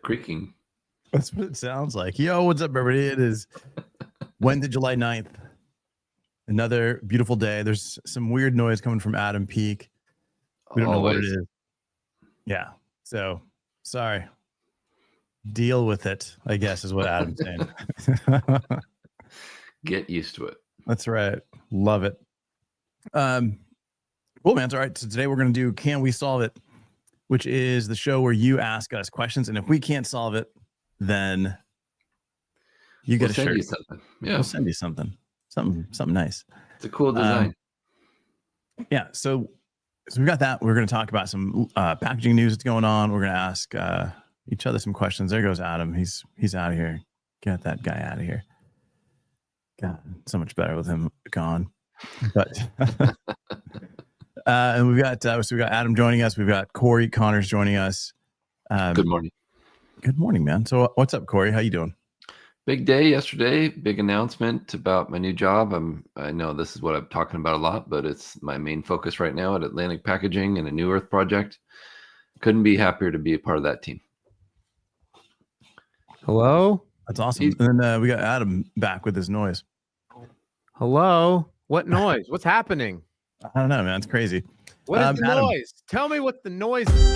creaking. That's what it sounds like. Yo, what's up, everybody? It is Wednesday, July 9th. Another beautiful day. There's some weird noise coming from Adam Peak. We don't know what it is. Yeah. So, sorry. Deal with it, I guess, is what Adam's saying. Get used to it. That's right. Love it. Cool, man. All right. So today we're going to do Can We Solve It, which is the show where you ask us questions. And if we can't solve it, then you get a shirt. We'll send you something. Yeah. We'll send you something nice. It's a cool design. Yeah. So we got that. We're going to talk about some packaging news that's going on. We're going to ask each other some questions. There goes Adam. He's out of here. Get that guy out of here. God, so much better with him gone. But and we've got Adam joining us. We've got Cory Connors joining us. Good morning. Good morning, man. So what's up, Cory? How you doing? Big day yesterday. Big announcement about my new job. I know this is what I'm talking about a lot, but it's my main focus right now at Atlantic Packaging and a New Earth project. Couldn't be happier to be a part of that team. Hello? That's awesome. And then we got Adam back with his noise. Hello? What noise? What's happening? I don't know, man. It's crazy. What is the Adam, noise? Tell me what the noise is.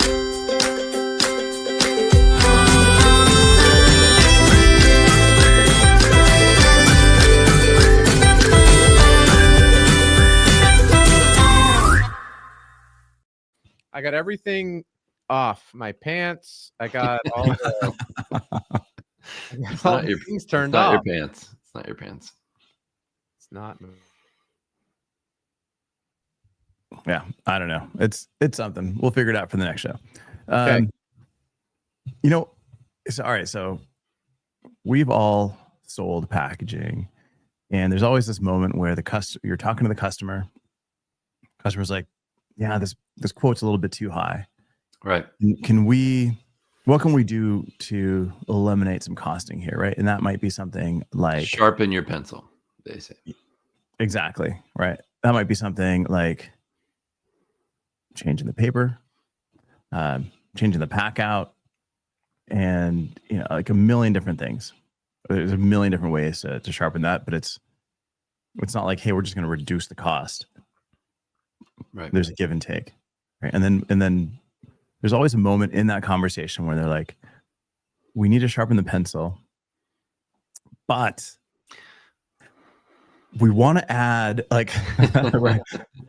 I got everything off. My pants. I got all the things turned off. Not your pants. It's not your pants. It's not. Yeah, I don't know. It's something. We'll figure it out for the next show. Okay. All right. So we've all sold packaging, and there's always this moment where you're talking to the customer. Customer's like, "Yeah, this quote's a little bit too high. Right? What can we do to eliminate some costing here, right?" And that might be something like sharpen your pencil. They say. Exactly. Right. That might be something like changing the paper, changing the pack out, and like a million different things. There's a million different ways to sharpen that, but it's not like, hey, we're just going to reduce the cost. Right. There's a give and take, right? And then there's always a moment in that conversation where they're like, we need to sharpen the pencil, but we want to add like right.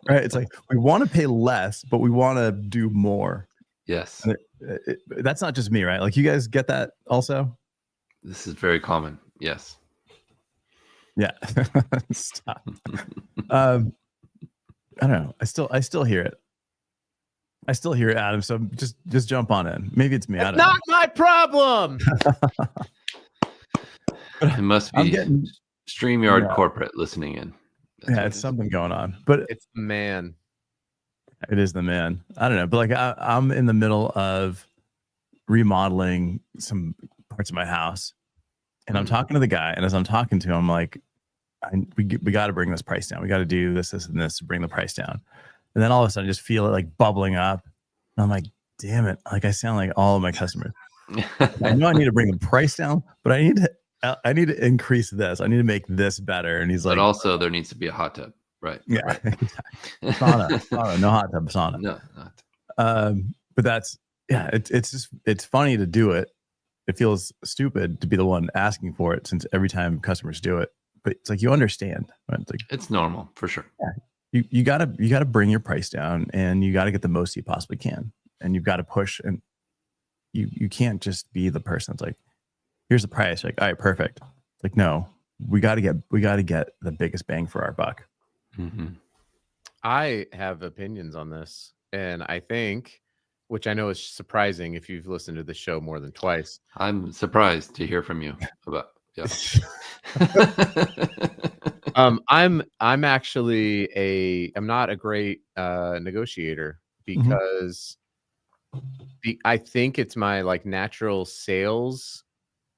It's like we want to pay less, but we want to do more. Yes. That's not just me, right? Like, you guys get that also? This is very common. Yes. Yeah. Stop. I don't know. I still hear it. I still hear it, Adam. So just jump on in. Maybe it's me. That's not my problem. It must be StreamYard corporate listening in. It's something going on. But it's the man. It is the man. I don't know. But like I'm in the middle of remodeling some parts of my house, and I'm talking to the guy. And as I'm talking to him, I'm like, we got to bring this price down. We got to do this, and this to bring the price down. And then all of a sudden, I just feel it like bubbling up. And I'm like, damn it. Like, I sound like all of my customers. I know I need to bring the price down, but I need to increase this. I need to make this better. And he's like, but also there needs to be a hot tub. Right. Yeah. Right. Sauna. No hot tub, sauna. No, not. But that's, it's funny to do it. It feels stupid to be the one asking for it, since every time customers do it. But it's like, you understand. Right? It's normal for sure. Yeah. You gotta bring your price down, and you gotta get the most you possibly can, and you've got to push, and you can't just be the person that's like, here's the price. Like, all right, perfect. Like, no, we got to get the biggest bang for our buck. Mm-hmm. I have opinions on this, and I think, which I know is surprising if you've listened to the show more than twice. I'm surprised to hear from you about. Yeah. I'm actually I'm not a great negotiator, because I think it's my like natural sales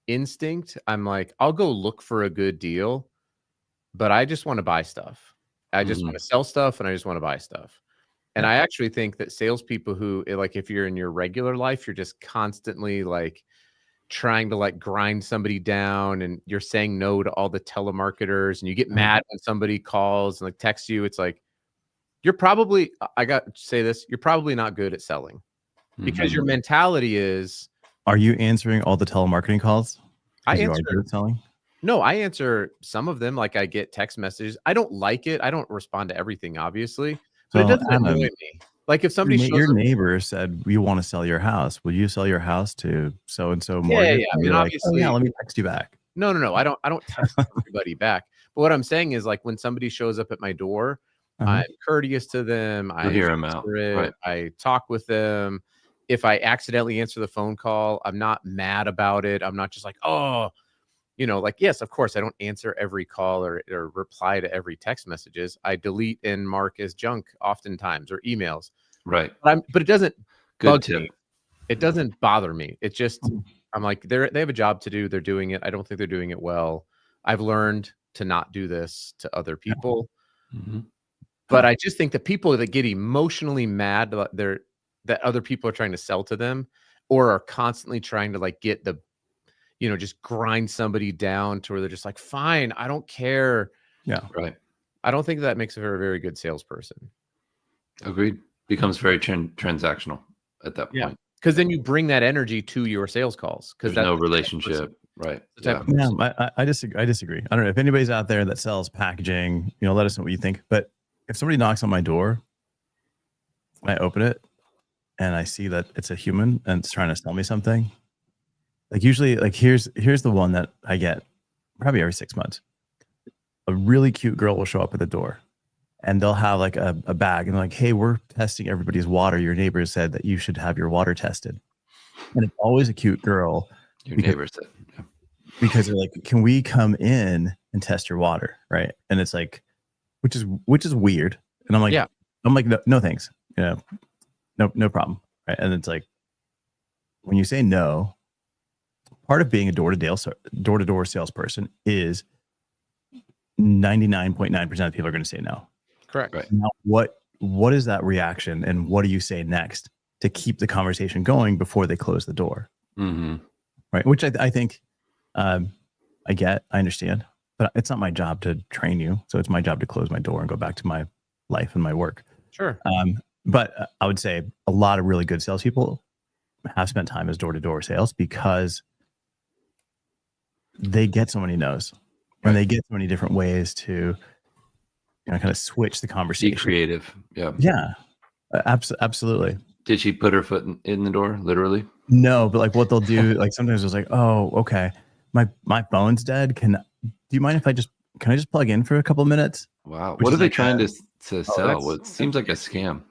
instinct. I'm like, I'll go look for a good deal, but I just want to buy stuff. I just want to sell stuff, and I just want to buy stuff. And I actually think that salespeople who, like, if you're in your regular life, you're just constantly like, trying to like grind somebody down, and you're saying no to all the telemarketers, and you get mad when somebody calls and like texts you. It's like, you're probably, I got to say this, you're probably not good at selling, because your mentality is. Are you answering all the telemarketing calls? I You are answer. good at selling? No, I answer some of them. Like I get text messages. I don't like it. I don't respond to everything, obviously, but it So, doesn't annoy me. Like if somebody shows your up, neighbor said, we want to sell your house. Would you sell your house to so-and-so yeah, mortgage? yeah. I And mean, you're like, oh obviously, yeah, let me text you back. no. I don't text everybody back. But what I'm saying is, like when somebody shows up at my door, I'm courteous to them. I hear them out. Right. I talk with them. If I accidentally answer the phone call, I'm not mad about it. I'm not just like, oh, like, yes, of course, I don't answer every call or reply to every text messages. I delete and mark as junk oftentimes, or emails. Right. But it doesn't bug tip. me. It doesn't bother me. It just, I'm like, they have a job to do. They're doing it. I don't think they're doing it well. I've learned to not do this to other people. But I just think the people that get emotionally mad that other people are trying to sell to them, or are constantly trying to like get the, just grind somebody down to where they're just like, fine, I don't care. Yeah. Right. I don't think that makes a very, very good salesperson. Agreed. Becomes very transactional at that point. Yeah. Because then you bring that energy to your sales calls. Because there's no relationship. Right. Yeah, I disagree. I don't know if anybody's out there that sells packaging, let us know what you think. But if somebody knocks on my door, I open it and I see that it's a human and it's trying to sell me something. Like usually, like here's the one that I get probably every 6 months. A really cute girl will show up at the door, and they'll have like a bag, and like, hey, we're testing everybody's water. Your neighbor said that you should have your water tested. And it's always a cute girl. Your neighbor said, yeah. Because they're like, can we come in and test your water? Right. And it's like, which is weird. And I'm like, yeah. I'm like, no thanks. No problem. Right. And it's like, when you say no, part of being a door-to-door salesperson is 99.9% of people are going to say no. Correct. Right. Now, what is that reaction, and what do you say next to keep the conversation going before they close the door? Right. Which I think I understand, but it's not my job to train you. So it's my job to close my door and go back to my life and my work. Sure. But I would say a lot of really good salespeople have spent time as door-to-door sales because they get so many no's, and they get so many different ways to kind of switch the conversation. Be creative. Yeah. Yeah. Absolutely. Did she put her foot in the door, literally? No, but like what they'll do, like sometimes it's like, oh, okay, my phone's dead. Do you mind if can I just plug in for a couple of minutes? Wow. What are they trying to sell? Well, it seems like a scam.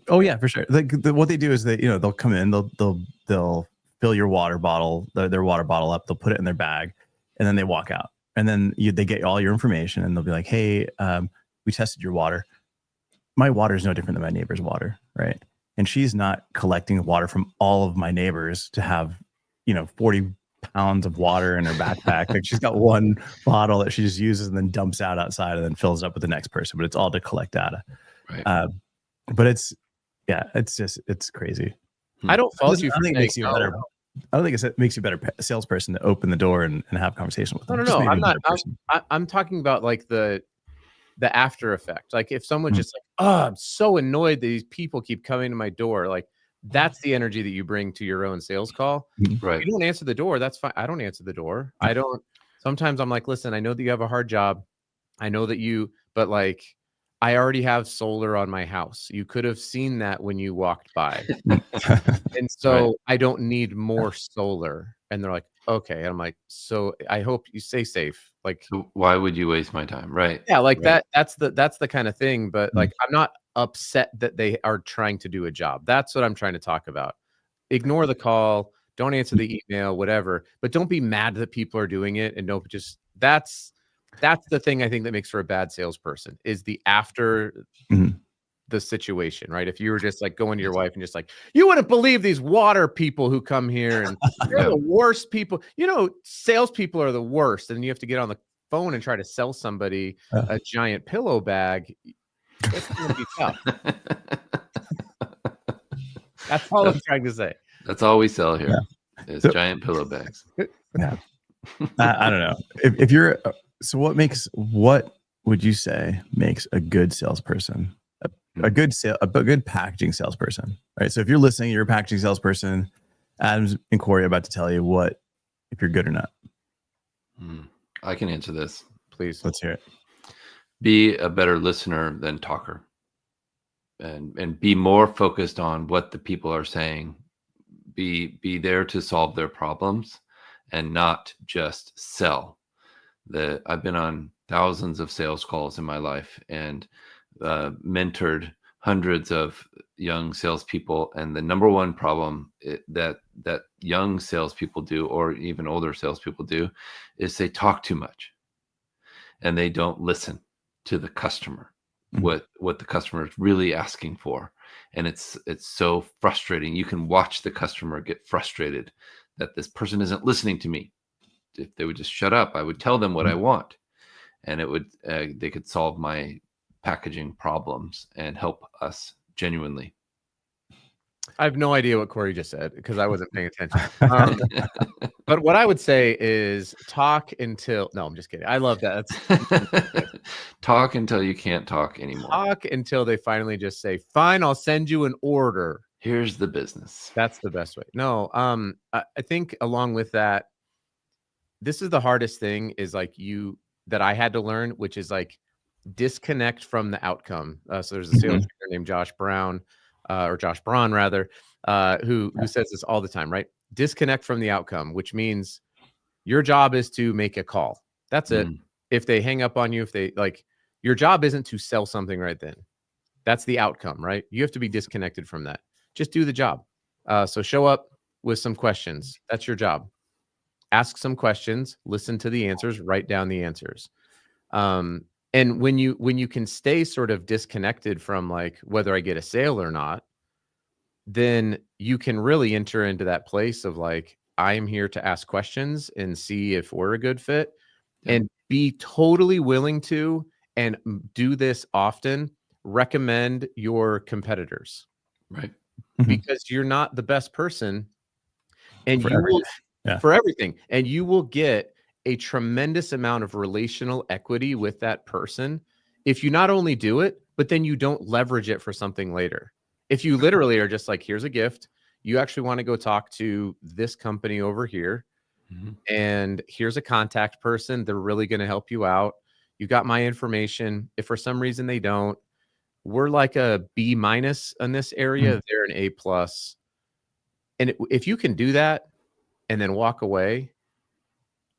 Oh yeah, for sure. Like what they do is they'll come in, they'll fill your water bottle, their water bottle up, they'll put it in their bag, and then they walk out. And then they get all your information, and they'll be like, hey, we tested your water. My water is no different than my neighbor's water, right? And she's not collecting water from all of my neighbors to have, 40 pounds of water in her backpack. Like she's got one bottle that she just uses and then dumps out outside and then fills up with the next person. But it's all to collect data. Right. But it's crazy. I don't fault you. I think it makes you better. I don't think it makes you a better salesperson to open the door and have a conversation with them. No. I'm not. I'm talking about like the after effect. Like if someone's just like, oh, I'm so annoyed that these people keep coming to my door. Like that's the energy that you bring to your own sales call. Right. If you don't answer the door, that's fine. I don't answer the door. I don't. Sometimes I'm like, listen, I know that you have a hard job. I know that but like, I already have solar on my house. You could have seen that when you walked by. And so I don't need more solar. And they're like, okay. And I'm like, so I hope you stay safe. Like, so why would you waste my time? Right. Yeah. Like that's the kind of thing. But like, I'm not upset that they are trying to do a job. That's what I'm trying to talk about. Ignore the call. Don't answer the email, whatever, but don't be mad that people are doing it. And that's the thing I think that makes for a bad salesperson is the after the situation, right? If you were just like going to your wife and just like, you wouldn't believe these water people who come here and they're the worst people. Salespeople are the worst. And you have to get on the phone and try to sell somebody a giant pillow bag. It's going to be tough. That's all I'm trying to say. That's all we sell here. It's So- giant pillow bags. Yeah. I don't know if you're. So what would you say makes a good salesperson? A good packaging salesperson, right? So if you're listening, you're a packaging salesperson. Adams and Cory are about to tell you if you're good or not. I can answer this. Please. Let's hear it. Be a better listener than talker, and be more focused on what the people are saying. Be there to solve their problems and not just sell. I've been on thousands of sales calls in my life and mentored hundreds of young salespeople. And the number one problem that young salespeople do, or even older salespeople do, is they talk too much and they don't listen to the customer, what the customer is really asking for. And it's so frustrating. You can watch the customer get frustrated that this person isn't listening to me. If they would just shut up, I would tell them what I want, and it would they could solve my packaging problems and help us genuinely. I have no idea what Cory just said because I wasn't paying attention. But what I would say is talk until. No, I'm just kidding. I love that. That's Talk until you can't talk anymore. talk until they finally just say, "Fine, I'll send you an order." Here's the business. That's the best way. No, I think along with that, this is the hardest thing is like that I had to learn, which is like disconnect from the outcome. So there's a sales trainer named Josh Brown, or Josh Braun rather, who says this all the time, right? Disconnect from the outcome, which means your job is to make a call. That's it. If they hang up on you, if they your job isn't to sell something right then. That's the outcome, right? You have to be disconnected from that. Just do the job. So show up with some questions. That's your job. Ask some questions, listen to the answers, write down the answers. And when you can stay sort of disconnected from like whether I get a sale or not, then you can really enter into that place of like, I'm here to ask questions and see if we're a good fit, and be totally willing to, and do this often, recommend your competitors. Right. Because you're not the best person, and For you will for everything, and you will get a tremendous amount of relational equity with that person if you not only do it, but then you don't leverage it for something later. If you literally are just like, here's a gift, you actually want to go talk to this company over here, and here's a contact person, they're really going to help you out. You got my information. If for some reason they don't, we're like a B- in this area, they're an A+. And if you can do that and then walk away,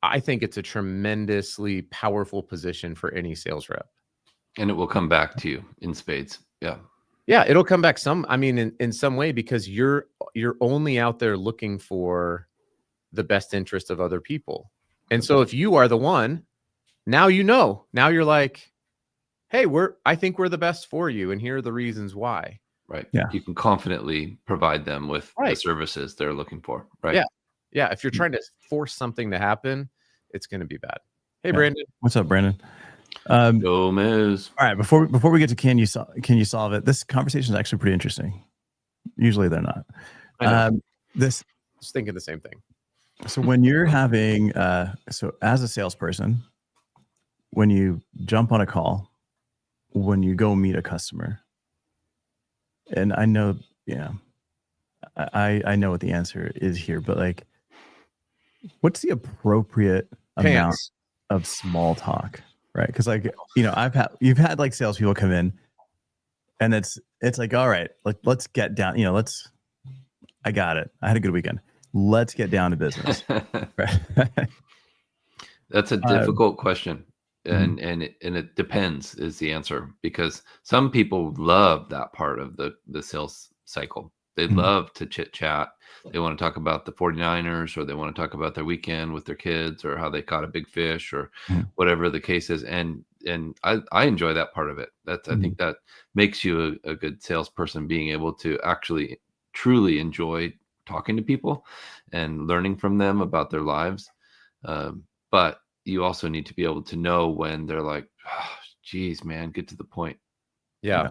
I think it's a tremendously powerful position for any sales rep. And it will come back to you in spades. Yeah. Yeah, it'll come back in some way, because you're only out there looking for the best interest of other people. And so if you are the one, now you're like, hey, I think we're the best for you, and here are the reasons why. Right. Yeah. You can confidently provide them with the services they're looking for. Right. Yeah. Yeah. If you're trying to force something to happen, it's going to be bad. Hey, Brandon. What's up, Brandon? Gomez. All right. Before we get to can you solve it? This conversation is actually pretty interesting. Usually they're not. I know. I was thinking the same thing. So when you're having so as a salesperson, when you jump on a call, when you go meet a customer, and I know, I know what the answer is here, but like, what's the appropriate amount of small talk, right? Because like, you've had like salespeople come in, and it's like, all right, like let's get down, I got it. I had a good weekend. Let's get down to business. Right. That's a difficult question. And it depends is the answer, because some people love that part of the sales cycle. They love to chit chat. They want to talk about the 49ers, or they want to talk about their weekend with their kids, or how they caught a big fish, or whatever the case is. And I enjoy that part of it. I think that makes you a good salesperson, being able to actually truly enjoy talking to people and learning from them about their lives. But you also need to be able to know when they're like, oh, geez, man, get to the point. Yeah.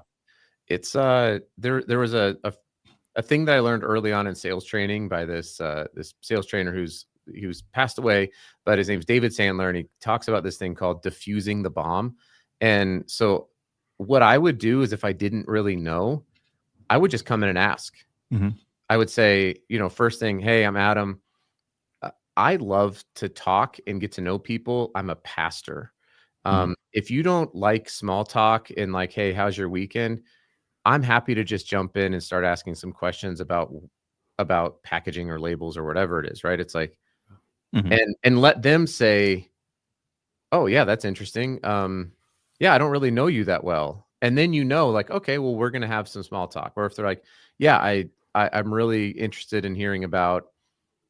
It's there was a a thing that I learned early on in sales training by this sales trainer he was passed away, but his name's David Sandler, and he talks about this thing called diffusing the bomb. And so what I would do is, if I didn't really know, I would just come in and ask. Mhm. I would say, first thing, hey, I'm Adam. I love to talk and get to know people. I'm a pastor. If you don't like small talk and like, hey, how's your weekend? I'm happy to just jump in and start asking some questions about packaging or labels or whatever it is, right? It's like, and let them say, oh yeah, that's interesting. Yeah, I don't really know you that well. And then like, okay, well, we're gonna have some small talk. Or if they're like, yeah, I'm really interested in hearing about,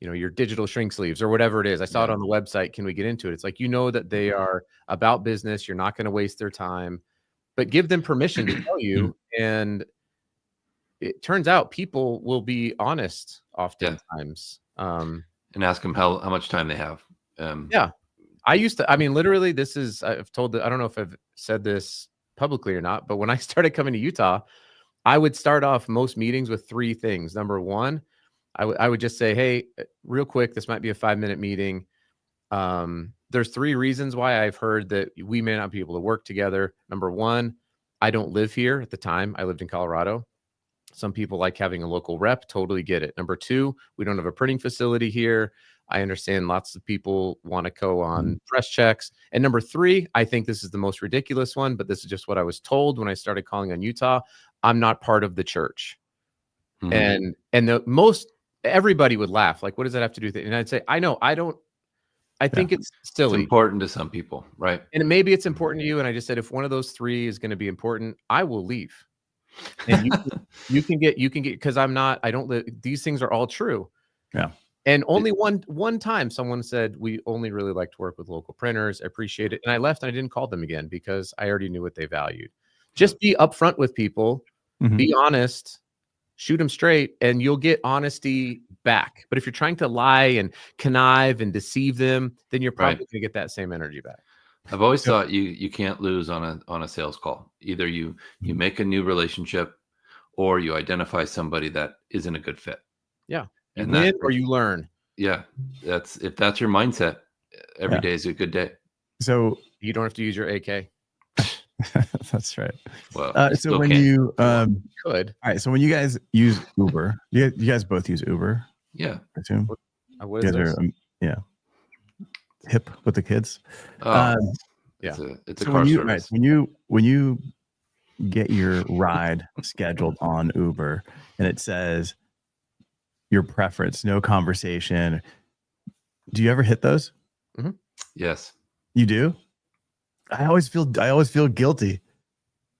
your digital shrink sleeves or whatever it is. I saw it on the website. Can we get into it? It's like, that they are about business. You're not going to waste their time, but give them permission to tell you. And it turns out people will be honest oftentimes. And ask them how much time they have. Yeah. I used to, I mean, literally, I've told I don't know if I've said this publicly or not, but when I started coming to Utah, I would start off most meetings with 3 things. Number 1, I would just say, hey, real quick, this might be a 5-minute meeting. There's 3 reasons why I've heard that we may not be able to work together. Number 1, I don't live here at the time. I lived in Colorado. Some people like having a local rep. Totally get it. Number 2, we don't have a printing facility here. I understand lots of people want to go on press checks. And number 3, I think this is the most ridiculous one, but this is just what I was told when I started calling on Utah. I'm not part of the church. And everybody would laugh. Like, what does that have to do with it? And I'd say, I know, I think it's silly. It's important to some people, right? And maybe it's important to you. And I just said, if one of those 3 is going to be important, I will leave. And you can get, because I don't live, these things are all true. Yeah. And only one time someone said, we only really like to work with local printers. I appreciate it. And I left and I didn't call them again because I already knew what they valued. Just be upfront with people, be honest, shoot them straight, and you'll get honesty back. But if you're trying to lie and connive and deceive them, then you're probably going to get that same energy back. I've always thought you can't lose on a sales call. Either you make a new relationship, or you identify somebody that isn't a good fit. Yeah. You win or you learn. Yeah. If that's your mindset, every day is a good day. So you don't have to use your AK. That's right. Well, so when you could. All right. So when you guys use Uber, you guys both use Uber. Yeah. I assume. What is this? Hip with the kids. Yeah. It's a car service. When you get your ride scheduled on Uber and it says your preference, no conversation, do you ever hit those? Yes. You do? I always feel guilty.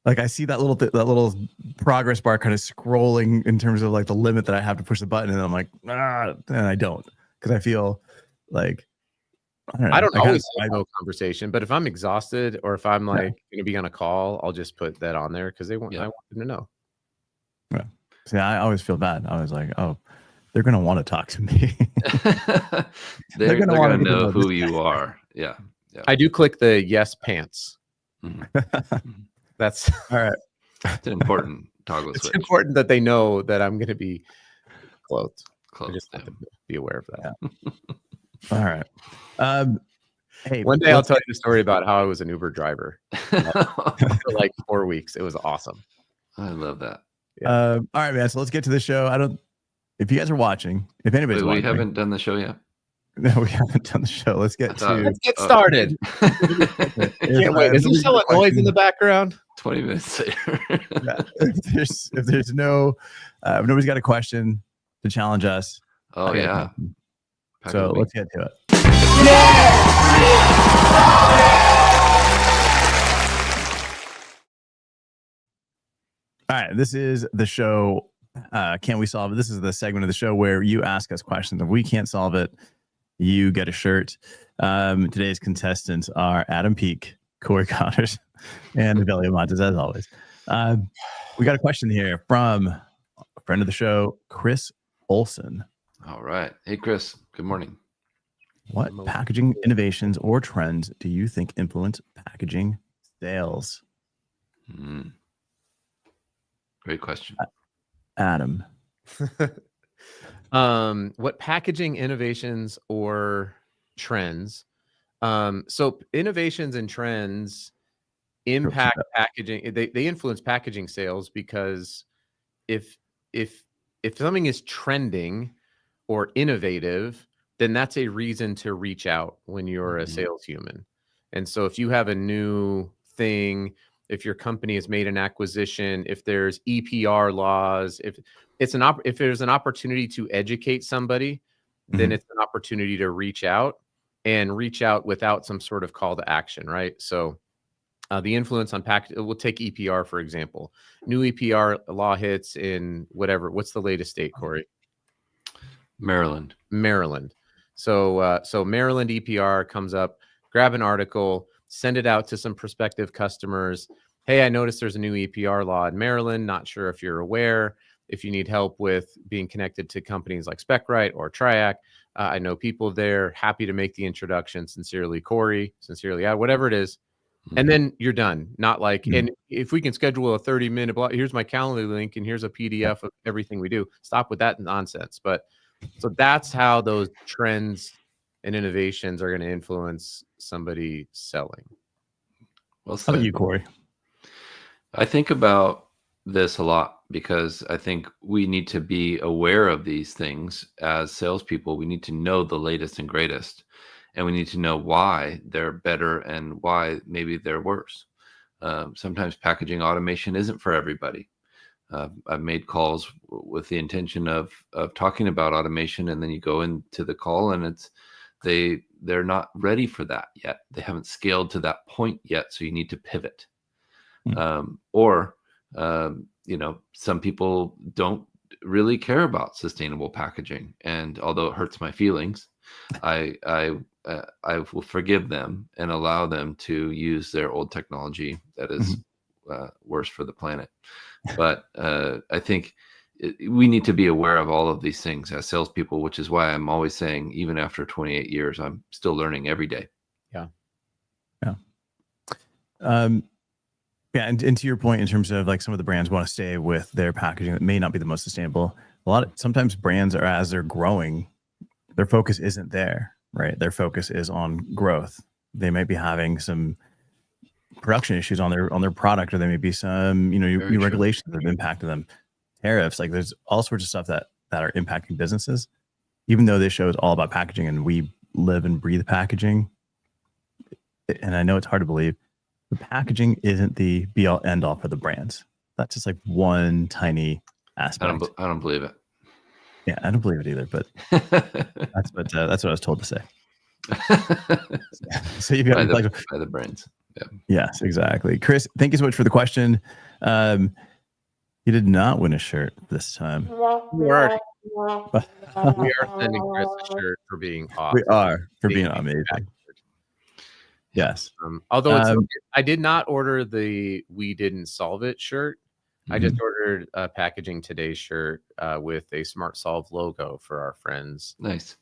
Like I see that little progress bar kind of scrolling in terms of like the limit that I have to push the button, and I'm like, and I don't, because I feel like I don't always have no conversation, but if I'm exhausted or if I'm like going to be on a call, I'll just put that on there because I want them to know. Yeah. See, I always feel bad. I was like, oh, they're going to want to talk to me. they're going to know who you are. Yeah. I do click the yes pants. That's all right. It's an important toggle it's switch. It's important that they know that I'm going to be clothed. I just have to be aware of that. Yeah. All right. Hey, one day I'll tell you the story about how I was an Uber driver for like 4 weeks. It was awesome. I love that. Yeah. All right, man. So let's get to the show. If you guys are watching, if anybody's watching, we haven't done the show yet. No, we haven't done the show. Let's get started. Can't wait. Is there still a noise in the background? 20 minutes later. If there's no, if nobody's got a question to challenge us. Oh yeah. So let's get to it. All right, this is the show. Can't we solve it? This is the segment of the show where you ask us questions. If we can't solve it, you get a shirt. Today's contestants are Adam Peak, Cory Connors, and Evelio Montes, as always. We got a question here from a friend of the show, Chris Olson. All right. Hey, Chris. Good morning. What packaging innovations or trends do you think influence packaging sales? Great question. Adam, What packaging innovations or trends? So innovations and trends impact packaging. They influence packaging sales because if if if something is trending or innovative, then that's a reason to reach out when you're a sales human. And so if you have a new thing, if your company has made an acquisition, if there's EPR laws, if there's an opportunity to educate somebody, then it's an opportunity to reach out without some sort of call to action, right? So the influence on we'll take EPR, for example. New EPR law hits in what's the latest state, Cory? Maryland. So Maryland EPR comes up, grab an article, send it out to some prospective customers. Hey, I noticed there's a new EPR law in Maryland. Not sure if you're aware. If you need help with being connected to companies like SpecRite or Triac, I know people there. Happy to make the introduction. Sincerely, Cory. Sincerely, whatever it is. And then you're done. Not like, and if we can schedule a 30-minute block, here's my calendar link and here's a PDF of everything we do. Stop with that nonsense. But so that's how those trends and innovations are going to influence somebody selling. Well, how about you, Cory? I think about this a lot because I think we need to be aware of these things as salespeople. We need to know the latest and greatest, and we need to know why they're better and why maybe they're worse. Sometimes packaging automation isn't for everybody. I've made calls with the intention of talking about automation, and then you go into the call and they're not ready for that yet. They haven't scaled to that point yet, so you need to pivot. Some people don't really care about sustainable packaging, and although it hurts my feelings, I will forgive them and allow them to use their old technology that is worse for the planet. But I think we need to be aware of all of these things as salespeople, which is why I'm always saying, even after 28 years, I'm still learning every day. Yeah. And to your point, in terms of like some of the brands want to stay with their packaging that may not be the most sustainable. Sometimes brands are, as they're growing, their focus isn't there, right? Their focus is on growth. They might be having some production issues on their product, or there may be some new regulations that have impacted them, tariffs. Like there's all sorts of stuff that are impacting businesses. Even though this show is all about packaging and we live and breathe packaging, and I know it's hard to believe, the packaging isn't the be all end all for the brands. That's just like one tiny aspect. I don't believe it. Yeah, I don't believe it either, but that's what I was told to say. So you've got by the brands. Yeah. Yes, exactly. Chris, thank you so much for the question. You did not win a shirt this time. We are sending Chris a shirt for being awesome. We are for being amazing. Yes. Although I did not order the "We Didn't Solve It" shirt. I just ordered a Packaging Today shirt with a Smart Solve logo for our friends. Nice.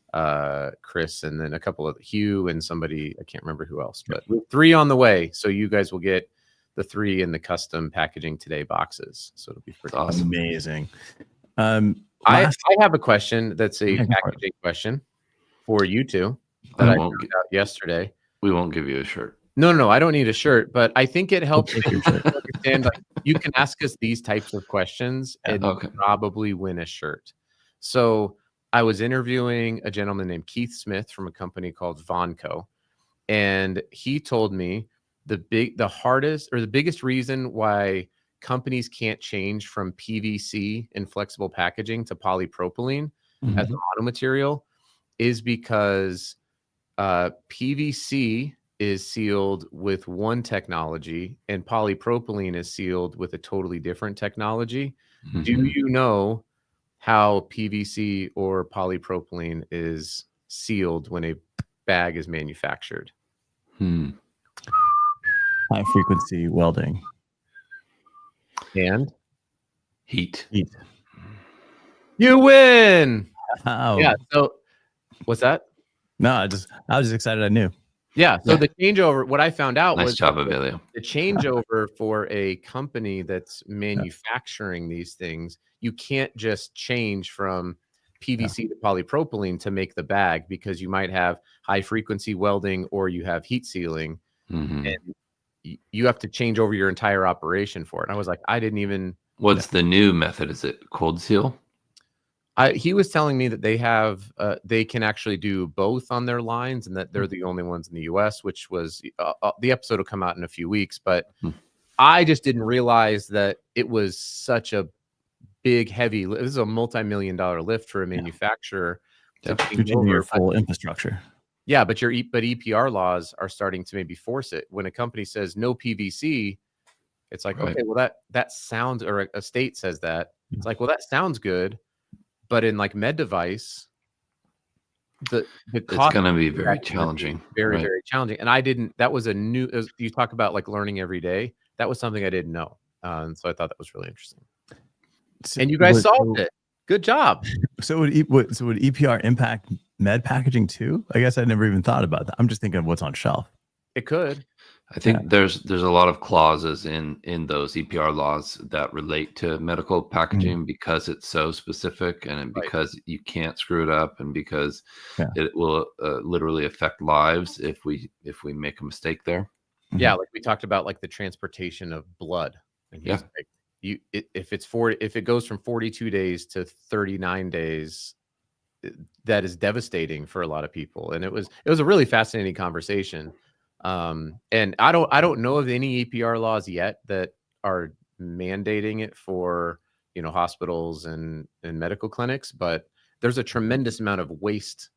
Chris, and then a couple of Hugh and somebody, I can't remember who else, but 3 on the way. So you guys will get the 3 in the custom Packaging Today boxes. So it'll be pretty awesome. Amazing. I have a question that's a packaging question for you two that I found out yesterday. We won't give you a shirt. No, I don't need a shirt, but I think it helps you understand. Like, you can ask us these types of questions and probably win a shirt. So I was interviewing a gentleman named Keith Smith from a company called Vonco, and he told me the biggest reason why companies can't change from PVC in flexible packaging to polypropylene as an auto material is because PVC is sealed with one technology and polypropylene is sealed with a totally different technology. Do you know how PVC or polypropylene is sealed when a bag is manufactured? High frequency welding. And heat. You win. Oh. Yeah. So what's that? No, I was just excited I knew. Yeah. So Yeah. the changeover, what I found out Nice was job, Evelio. the changeover for a company that's manufacturing these things, you can't just change from PVC to polypropylene to make the bag, because you might have high frequency welding or you have heat sealing, Mhm. and you have to change over your entire operation for it. And I was like, I didn't even. What's the new method? Is it cold seal? He was telling me that they can actually do both on their lines, and that they're the only ones in the US, which was the episode will come out in a few weeks. But I just didn't realize that it was such a big, heavy. This is a multi-million-dollar lift for a manufacturer to change Changing your over. full infrastructure. Yeah, but EPR laws are starting to maybe force it. When a company says no PVC, it's like, Right. okay, well that sounds, or a state says that, it's like, well, that sounds good. But in like med device, the It's cost going to be of very that is gonna be challenging. very, Right. very challenging. And I didn't. That was a new. You talk about like learning every day. That was something I didn't know, and so I thought that was really interesting. And you guys solved it. Good job. So would EPR impact med packaging too? I guess I never even thought about that. I'm just thinking of what's on shelf. It could. I think there's a lot of clauses in those EPR laws that relate to medical packaging because it's so specific, and because you can't screw it up, and because it will literally affect lives if we make a mistake there. Yeah, like we talked about, like the transportation of blood. And he's like, if it goes from 42 days to 39 days, that is devastating for a lot of people. And it was a really fascinating conversation. And I don't know of any EPR laws yet that are mandating it for, hospitals and medical clinics, but there's a tremendous amount of waste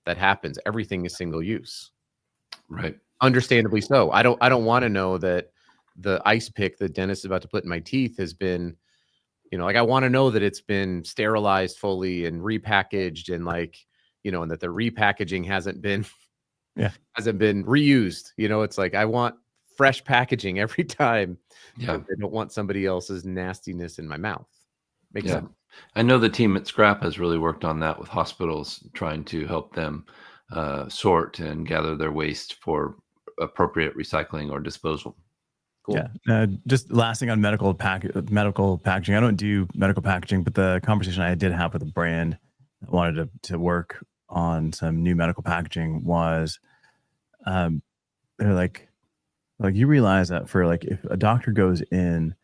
that happens. Everything is single use. Right. Understandably so. I don't want to know that the ice pick the dentist is about to put in my teeth has been, I want to know that it's been sterilized fully and repackaged, and and that the repackaging hasn't been reused. It's like, I want fresh packaging every time. Yeah. I don't want somebody else's nastiness in my mouth. Makes sense. I know the team at Scrap has really worked on that with hospitals, trying to help them sort and gather their waste for appropriate recycling or disposal. Cool. Yeah. Just last thing on medical packaging. I don't do medical packaging, but the conversation I did have with a brand that wanted to work on some new medical packaging was, they're like you realize that for if a doctor goes in,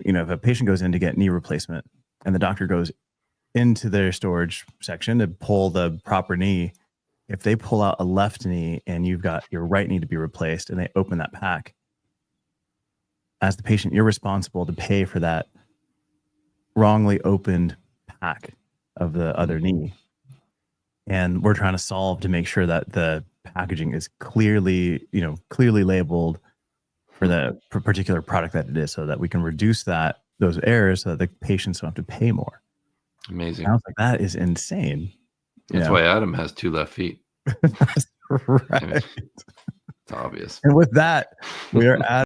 if a patient goes in to get knee replacement, and the doctor goes into their storage section to pull the proper knee, if they pull out a left knee and you've got your right knee to be replaced, and they open that pack, as the patient, you're responsible to pay for that wrongly opened pack of the other knee. And we're trying to solve to make sure that the packaging is clearly labeled for the particular product that it is, so that we can reduce those errors, so that the patients don't have to pay more. Amazing. I was like, that is insane. That's why Adam has 2 left feet. Right. It's obvious. And with that, we are at